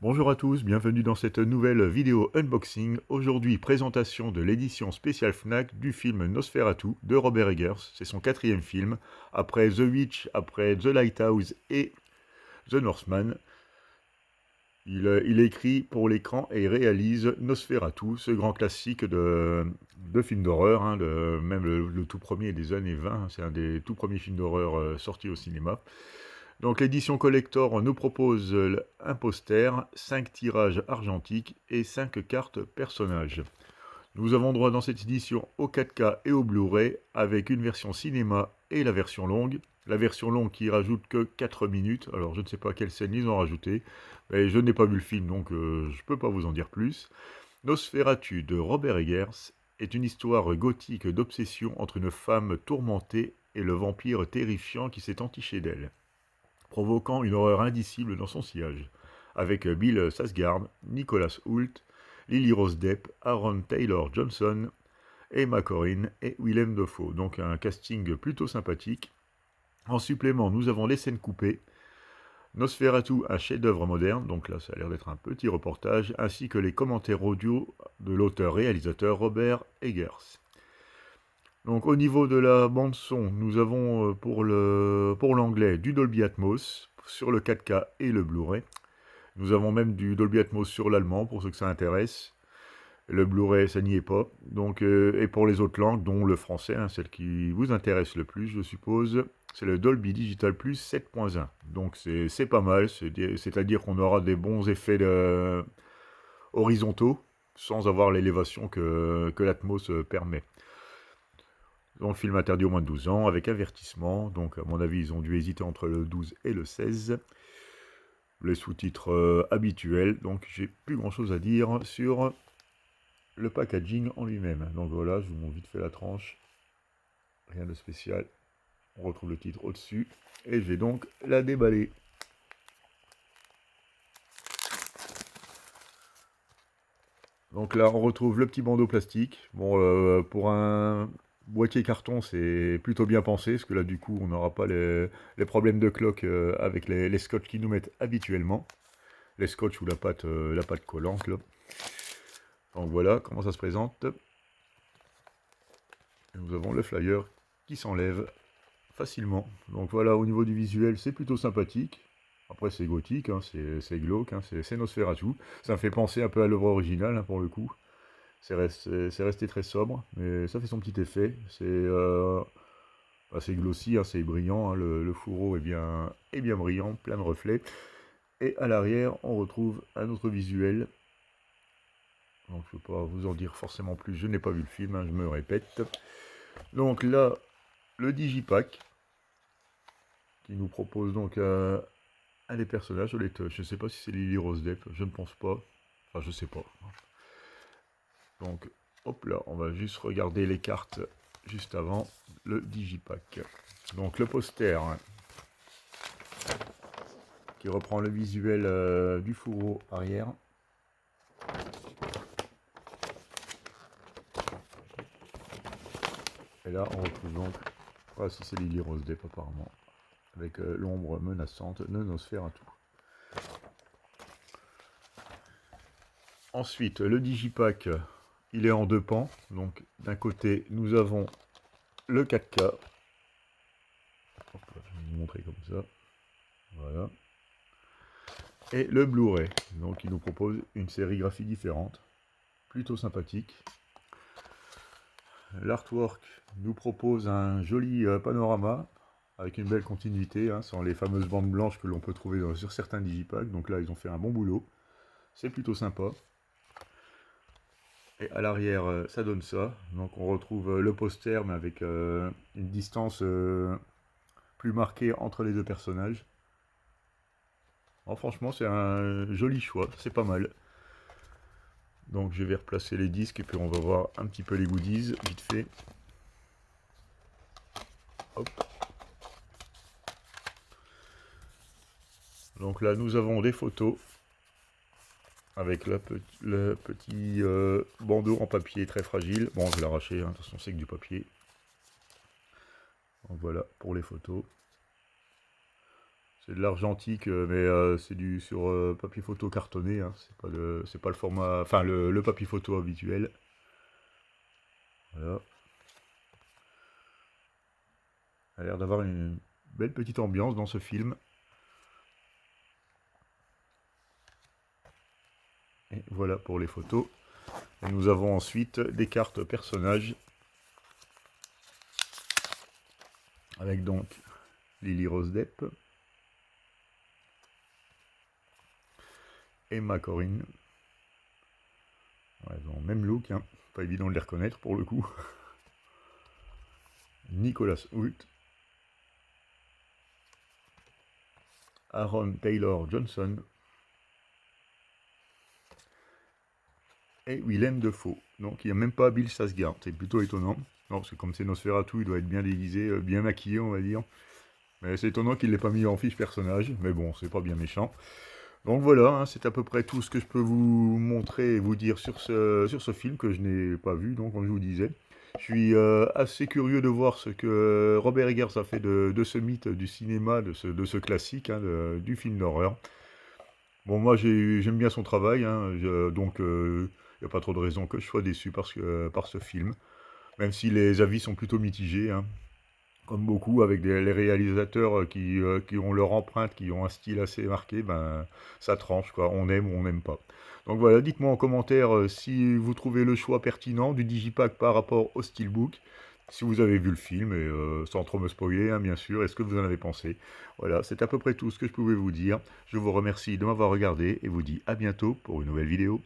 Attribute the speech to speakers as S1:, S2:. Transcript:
S1: Bonjour à tous, bienvenue dans cette nouvelle vidéo unboxing. Aujourd'hui, présentation de l'édition spéciale Fnac du film Nosferatu de Robert Eggers. C'est son quatrième film, après The Witch, après The Lighthouse et The Northman. Il écrit pour l'écran et réalise Nosferatu, ce grand classique de films d'horreur, même le tout premier des années 20, c'est un des tout premiers films d'horreur sortis au cinéma. Donc l'édition collector nous propose un poster, 5 tirages argentiques et 5 cartes personnages. Nous avons droit dans cette édition au 4K et au Blu-ray avec une version cinéma et la version longue. La version longue qui rajoute que 4 minutes, alors je ne sais pas quelle scène ils ont rajouté, mais je n'ai pas vu le film donc je ne peux pas vous en dire plus. Nosferatu de Robert Eggers est une histoire gothique d'obsession entre une femme tourmentée et le vampire terrifiant qui s'est entiché d'elle, provoquant une horreur indicible dans son sillage, avec Bill Skarsgård, Nicholas Hoult, Lily Rose Depp, Aaron Taylor Johnson, Emma Corrin et Willem Dafoe. Donc un casting plutôt sympathique. En supplément, nous avons les scènes coupées, Nosferatu, un chef-d'œuvre moderne, donc là ça a l'air d'être un petit reportage, ainsi que les commentaires audio de l'auteur-réalisateur Robert Eggers. Donc au niveau de la bande son, nous avons pour l'anglais du Dolby Atmos sur le 4K et le Blu-ray. Nous avons même du Dolby Atmos sur l'allemand pour ceux que ça intéresse. Le Blu-ray, ça n'y est pas. Donc, et pour les autres langues, dont le français, celle qui vous intéresse le plus, je suppose, c'est le Dolby Digital Plus 7.1. Donc c'est pas mal, c'est-à-dire qu'on aura des bons effets horizontaux sans avoir l'élévation que l'Atmos permet. Donc film interdit au moins de 12 ans, avec avertissement. Donc à mon avis, ils ont dû hésiter entre le 12 et le 16. Les sous-titres habituels. Donc j'ai plus grand-chose à dire sur le packaging en lui-même. Donc voilà, je vous montre vite fait la tranche. Rien de spécial. On retrouve le titre au-dessus. Et je vais donc la déballer. Donc là, on retrouve le petit bandeau plastique. Bon, pour un boîtier carton, c'est plutôt bien pensé, parce que là, du coup, on n'aura pas les problèmes de cloque avec les scotch qu'ils nous mettent habituellement. Les scotch ou la pâte collante, là. Donc voilà comment ça se présente. Et nous avons le flyer qui s'enlève facilement. Donc voilà, au niveau du visuel, c'est plutôt sympathique. Après, c'est gothique, c'est glauque, c'est Nosferatu. Ça me fait penser un peu à l'œuvre originale, pour le coup. C'est resté très sobre, mais ça fait son petit effet. C'est glossy, c'est brillant. Le fourreau est bien brillant, plein de reflets. Et à l'arrière, on retrouve un autre visuel. Donc je ne peux pas vous en dire forcément plus, je n'ai pas vu le film, je me répète. Donc là, le Digipack, qui nous propose donc un des personnages. Je ne sais pas si c'est Lily Rose Depp, je ne pense pas. Enfin, je sais pas. Donc, hop là, on va juste regarder les cartes juste avant le Digipack. Donc le poster qui reprend le visuel du fourreau arrière. Et là, on retrouve donc, voilà, si c'est Lily Rose Depp apparemment, avec l'ombre menaçante de Nosferatu. Ensuite, le Digipack, il est en deux pans. Donc, d'un côté, nous avons le 4K. Hop, je vais vous montrer comme ça. Voilà. Et le Blu-ray. Donc, il nous propose une sérigraphie différente. Plutôt sympathique. L'artwork nous propose un joli panorama avec une belle continuité, sans les fameuses bandes blanches que l'on peut trouver sur certains digipacks. Donc là, ils ont fait un bon boulot. C'est plutôt sympa. Et à l'arrière, ça donne ça. Donc on retrouve le poster, mais avec une distance plus marquée entre les deux personnages. Alors, franchement, c'est un joli choix, c'est pas mal. Donc je vais replacer les disques et puis on va voir un petit peu les goodies, vite fait. Hop. Donc là, nous avons des photos avec le petit bandeau en papier très fragile. Bon, je vais l'arracher, de toute façon, c'est que du papier. Donc voilà pour les photos. C'est de l'argentique, mais c'est du sur papier photo cartonné, hein. C'est pas le format, enfin le papier photo habituel. Voilà. A l'air d'avoir une belle petite ambiance dans ce film. Et voilà pour les photos. Et nous avons ensuite des cartes personnages. Avec donc Lily Rose Depp. Emma Corrin. Ouais, ils ont le même look, hein. Pas évident de les reconnaître pour le coup. Nicolas Hoult. Aaron Taylor Johnson. Et Willem Dafoe. Donc il n'y a même pas Bill Skarsgård, c'est plutôt étonnant. Non, parce que comme c'est Nosferatu, il doit être bien déguisé, bien maquillé, on va dire. Mais c'est étonnant qu'il ne l'ait pas mis en fiche personnage. Mais bon, c'est pas bien méchant. Donc voilà, hein, c'est à peu près tout ce que je peux vous montrer et vous dire sur ce film que je n'ai pas vu, donc comme je vous disais. Je suis assez curieux de voir ce que Robert Eggers a fait de ce mythe du cinéma, de ce classique, hein, du film d'horreur. Bon, moi j'aime bien son travail, hein, donc il n'y a pas trop de raison que je sois déçu par ce film, même si les avis sont plutôt mitigés, hein. Comme beaucoup, avec les réalisateurs qui ont leur empreinte, qui ont un style assez marqué, ben ça tranche, quoi. On aime ou on n'aime pas. Donc voilà, dites-moi en commentaire si vous trouvez le choix pertinent du Digipack par rapport au Steelbook, si vous avez vu le film, et sans trop me spoiler, hein, bien sûr, et ce que vous en avez pensé. Voilà, c'est à peu près tout ce que je pouvais vous dire. Je vous remercie de m'avoir regardé et vous dis à bientôt pour une nouvelle vidéo.